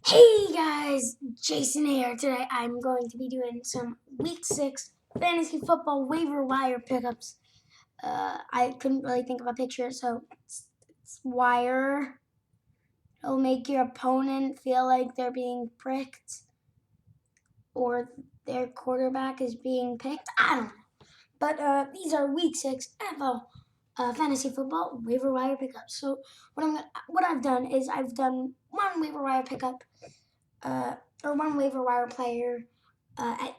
Hey guys, Jason here. Today I'm going to be doing some Week 6 fantasy football waiver wire pickups. I couldn't really think of a picture, so it's wire. It'll make your opponent feel like they're being pricked or their quarterback is being picked. I don't know. But these are Week 6 NFL fantasy football waiver wire pickups. So what I've done is I've done one waiver wire pickup or one waiver wire player at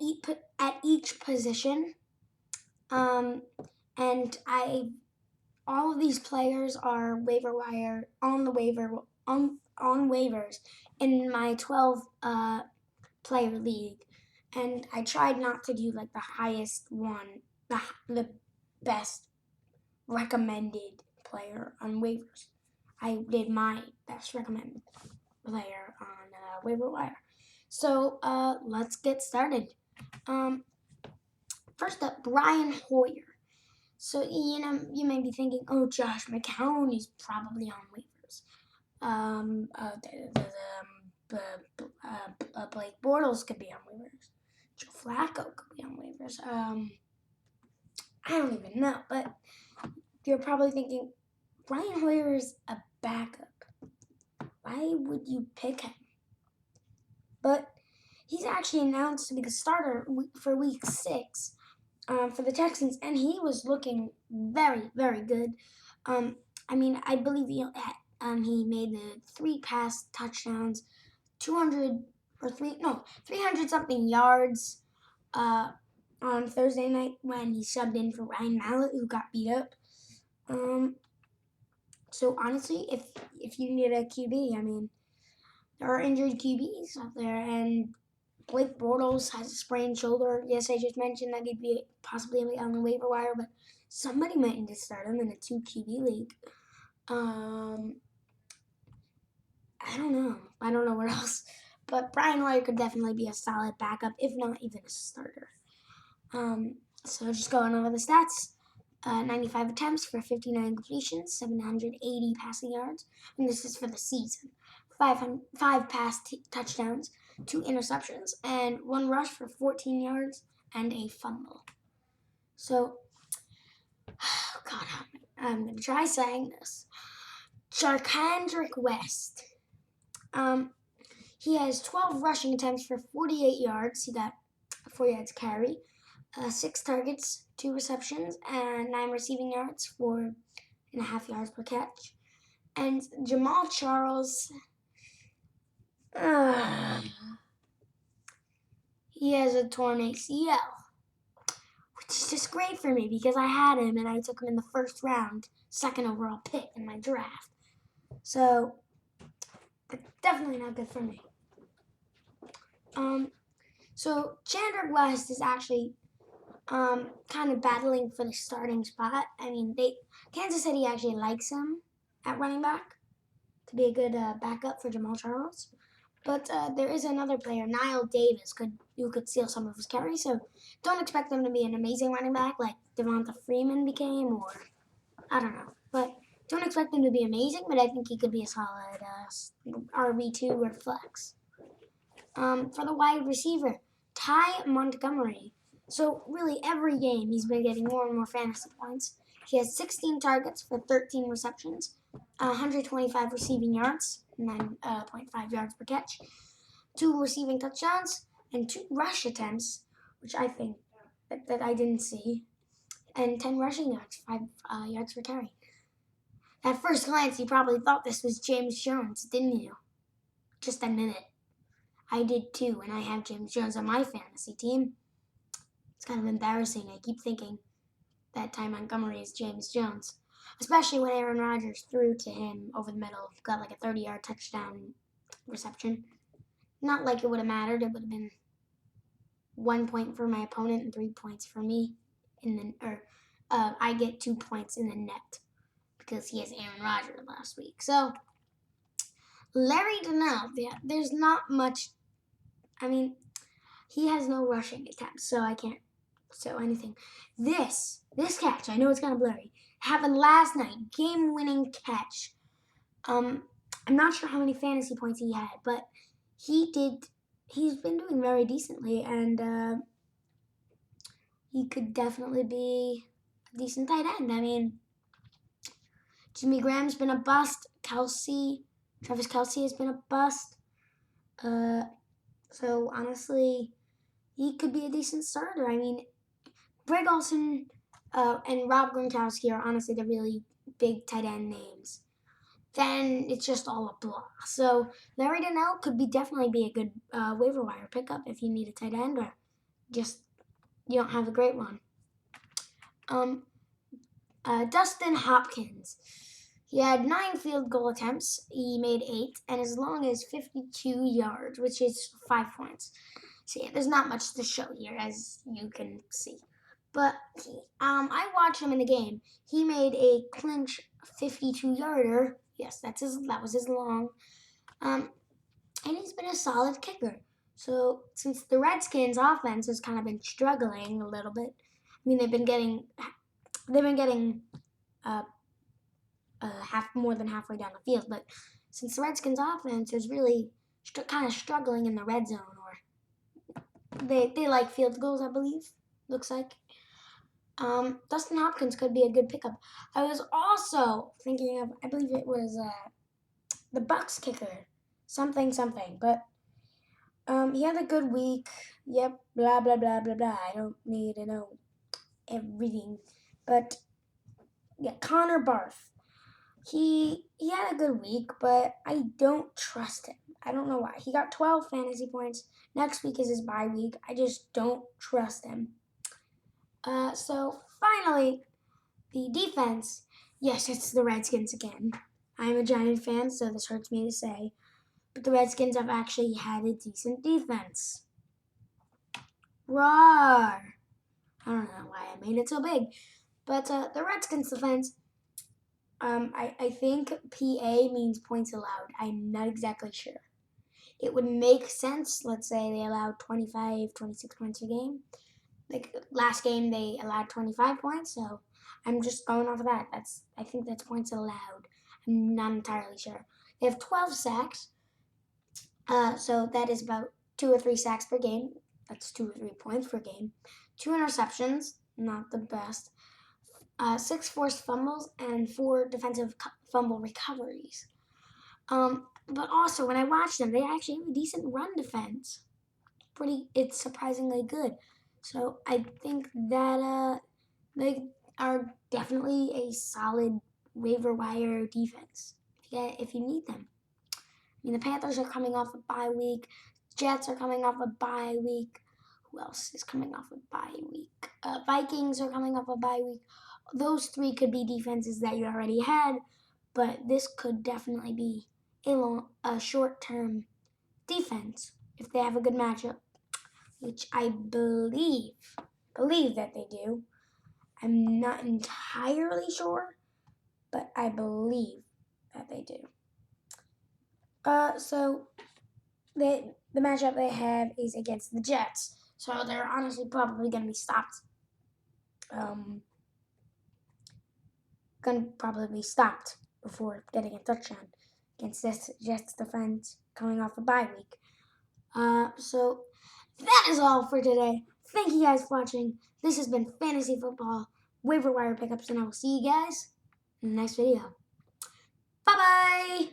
each position. And all of these players are waiver wire on the waiver on waivers in my 12 player league. And I tried not to do like the highest one, the best recommended player on waivers. I did my best recommended player on waiver wire. So let's get started. First up, Brian Hoyer. So you may be thinking, oh, Josh McCown is probably on waivers. Blake Bortles could be on waivers. Joe Flacco could be on waivers. I don't even know, but you're probably thinking, Brian Hoyer is a backup. Why would you pick him? But he's actually announced to be the starter for Week 6 for the Texans, and he was looking very, very good. I believe he made the 3 pass touchdowns, 300 something yards on Thursday night when he subbed in for Ryan Mallett, who got beat up. So honestly, if you need a QB, there are injured QBs out there, and Blake Bortles has a sprained shoulder. Yes, I just mentioned that he'd be possibly on the waiver wire, but somebody might need to start him in a 2 QB league. I don't know. I don't know what else. But Brian Hoyer could definitely be a solid backup, if not even a starter. So just going over the stats. 95 attempts for 59 completions, 780 passing yards, and this is for the season. 5 touchdowns, 2 interceptions, and 1 rush for 14 yards and a fumble. So, God help me, I'm going to try saying this. Charcandrick West. He has 12 rushing attempts for 48 yards. He got 4 yards carry. 6 targets, 2 receptions, and 9 receiving yards, 4.5 yards per catch. And Jamaal Charles, he has a torn ACL, which is just great for me because I had him and I took him in the first round, 2nd overall pick in my draft. So, definitely not good for me. So Chandler West is actually kind of battling for the starting spot. Kansas City actually likes him at running back to be a good backup for Jamaal Charles. But there is another player, Niall Davis, who could steal some of his carries. So don't expect them to be an amazing running back like Devonta Freeman became, or I don't know. But don't expect him to be amazing, but I think he could be a solid RB2 or flex. For the wide receiver, Ty Montgomery. So really every game he's been getting more and more fantasy points. He has 16 targets for 13 receptions, 125 receiving yards, 9.5 yards per catch, 2 receiving touchdowns, and 2 rush attempts, which I think that I didn't see, and 10 rushing yards, 5 yards per carry. At first glance, you probably thought this was James Jones, didn't you? Just admit it. I did too, and I have James Jones on my fantasy team. It's kind of embarrassing. I keep thinking that Ty Montgomery is James Jones, especially when Aaron Rodgers threw to him over the middle, got like a 30-yard touchdown reception. Not like it would have mattered. It would have been 1 point for my opponent and 3 points for me. I get 2 points in the net because he has Aaron Rodgers last week. So Larry Donnell, there's not much. He has no rushing attempts, so I can't show anything. This catch, I know it's kind of blurry, happened last night. Game-winning catch. I'm not sure how many fantasy points he had, but he's been doing very decently, and he could definitely be a decent tight end. I mean, Jimmy Graham's been a bust. Travis Kelce has been a bust. So honestly, he could be a decent starter. I mean, Greg Olsen and Rob Gronkowski are honestly the really big tight end names. Then it's just all a blah. So Larry Donnell could definitely be a good waiver wire pickup if you need a tight end or just you don't have a great one. Dustin Hopkins. He had 9 field goal attempts. He made 8, and as long as 52 yards, which is 5 points. So yeah, there's not much to show here, as you can see. But I watched him in the game. He made a clinch 52-yarder. Yes, that was his long. And he's been a solid kicker. So since the Redskins' offense has kind of been struggling a little bit, I mean they've been getting more than halfway down the field. But since the Redskins' offense is really kind of struggling in the red zone, or they like field goals, I believe. Looks like. Dustin Hopkins could be a good pickup. I was also thinking of, I believe it was the Bucks kicker, something, but he had a good week. Yep, blah blah blah blah blah. I don't need to know everything, but yeah, Connor Barth. He had a good week, but I don't trust him. I don't know why. He got 12 fantasy points. Next week is his bye week. I just don't trust him. So finally, the defense. Yes, it's the Redskins again. I'm a Giant fan, so this hurts me to say. But the Redskins have actually had a decent defense. Roar! I don't know why I made it so big. But the Redskins defense, I think PA means points allowed. I'm not exactly sure. It would make sense. Let's say they allowed 25, 26 points a game. Like last game, they allowed 25 points, so I'm just going off of that. I think that's points allowed. I'm not entirely sure. They have 12 sacks, so that is about 2 or 3 sacks per game. That's 2 or 3 points per game. 2 interceptions, not the best. 6 forced fumbles and 4 defensive fumble recoveries. But also, when I watch them, they actually have a decent run defense. It's surprisingly good. So I think that they are definitely a solid waiver wire defense if you need them. I mean, the Panthers are coming off a bye week. Jets are coming off a bye week. Who else is coming off a bye week? Vikings are coming off a bye week. Those 3 could be defenses that you already had, but this could definitely be a short-term defense if they have a good matchup, which I believe that they do. I'm not entirely sure, but I believe that they do. So the matchup they have is against the Jets, so they're honestly probably going to be stopped. Before getting a touchdown against this Jets defense coming off a bye week. So that is all for today. Thank you guys for watching. This has been Fantasy Football Waiver Wire Pickups, and I will see you guys in the next video. Bye-bye!